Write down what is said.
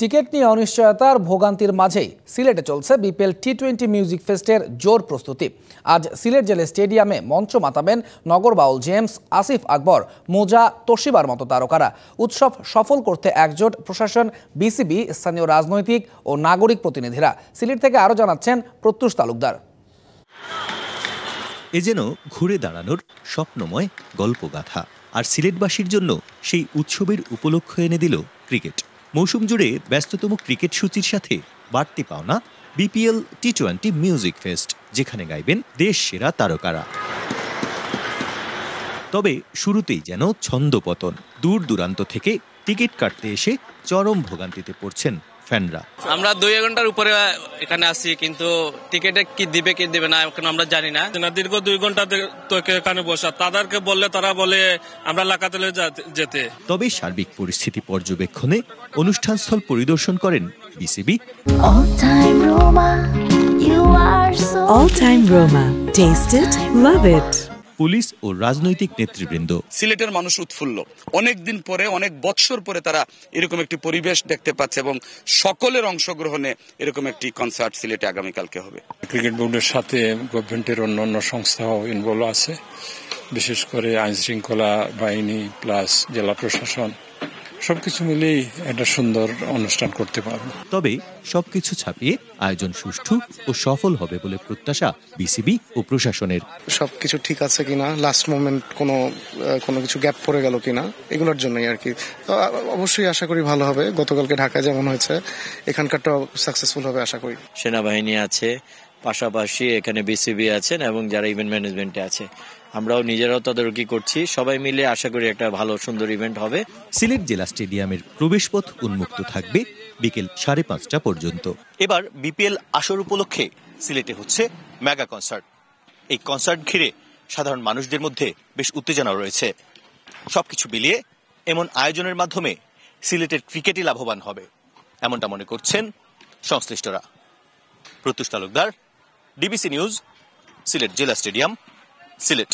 Ticket নিয়ে অনিশ্চয়তার ভোগান্তির মাঝেই সিলেটে চলছে বিপিএল টি-20 মিউজিক ফেস্টের জোর প্রস্তুতি। আজ সিলেট জেলা স্টেডিয়ামে মঞ্চ মাতাবেন নগর বাউল জেমস, আসিফ আকবর, মোজা, তোশিবার মতো তারকারা। উৎসব সফল করতে একজোট প্রশাসন, বিসিবি, স্থানীয় রাজনৈতিক ও নাগরিক প্রতিনিধিরা। সিলেট থেকে আরও জানাচ্ছেন প্রত্যুষ তালুকদার। এ যেন ঘুরে দাঁড়ানোর স্বপ্নময় গল্পগাথা। আর সিলেটবাসীর জন্য সেই উৎসবের উপলক্ষ এনে দিল ক্রিকেট। মৌসুম জুড়ে ব্যস্ততম ক্রিকেট সূচির সাথে বাড়তি পাওনা বিপিএল টি-20 মিউজিক ফেস্ট, যেখানে গাইবেন দেশ সেরা তারকারা। তবে শুরুতেই যেন ছন্দপতন। দূর দূরান্ত থেকে টিকিট কাটতে এসে চরম ভোগান্তিতে পড়ছেন ফ্যানরা। আমরা 2 ঘন্টার উপরে এখানে আসি, কিন্তু টিকিটে কি দিবে কি দিবে না এখন আমরা জানি না। দীর্ঘ 2 ঘন্টা এখানে বসা, তাদেরকে বললে তারা বলে আমরা লাকাতলে যেতে। তবে সার্বিক পরিস্থিতি পর্যবেক্ষণে অনুষ্ঠানস্থল পরিদর্শন করেন BCB. All time Roma. Taste it, love it. Police ও রাজনৈতিক নেতৃবৃন্দ। সিলেটের মানুষ উৎফুল্ল। অনেক দিন পরে, অনেক বৎসর পরে তারা এরকম একটি পরিবেশ দেখতে পাচ্ছে এবং সকলের অংশগ্রহণে এরকম একটি কনসার্ট সিলেটে আগামীকালকে হবে। ক্রিকেট বোর্ডের সাথে গভর্নমেন্টের অন্যান্য সংস্থাও ইনভলভ আছে, বিশেষ করে আইন শৃঙ্খলা বাহিনী প্লাস জেলা প্রশাসন, সবকিছু মিলেই একটা সুন্দর অনুষ্ঠান করতে পারবো। তবে সবকিছু ছাপিয়ে আয়োজন সুষ্ঠু ও সফল হবে বলে প্রত্যাশা বিসিবি ও প্রশাসনের। সবকিছু ঠিক আছে কিনা, লাস্ট মোমেন্ট কোনো কিছু গ্যাপ পড়ে গেল কিনা, এগুলোর জন্যই আর কি। অবশ্যই আশা করি ভালো হবে। গতকালকে ঢাকা যেমন হয়েছে, এখানকারটাও সাকসেসফুল হবে আশা করি। সেনাবাহিনী আছে, পাশাপাশি এখানে বিসিবি আছেন এবং যারা ইভেন্ট ম্যানেজমেন্টে আছে, আমরাও নিজেরাও তদারকি করছি। সবাই মিলে আশা করি একটা ভালো সুন্দর ইভেন্ট হবে। সিলেট জেলা স্টেডিয়ামের প্রবেশপথ উন্মুক্ত থাকবে বিকেল 5:30 পর্যন্ত। এবার বিপিএল আসর উপলক্ষে সিলেটে হচ্ছে মেগা কনসার্ট। এই কনসার্ট ঘিরে সাধারণ মানুষদের মধ্যে বেশ উত্তেজনা রয়েছে। সবকিছু মিলিয়ে এমন আয়োজনের মাধ্যমে সিলেটের ক্রিকেটই লাভবান হবে, এমনটা মনে করছেন সংশ্লিষ্টরা। প্রত্যুষ তালুকদার, ডিবিসি নিউজ, সিলেট জেলা স্টেডিয়াম, সিলেট।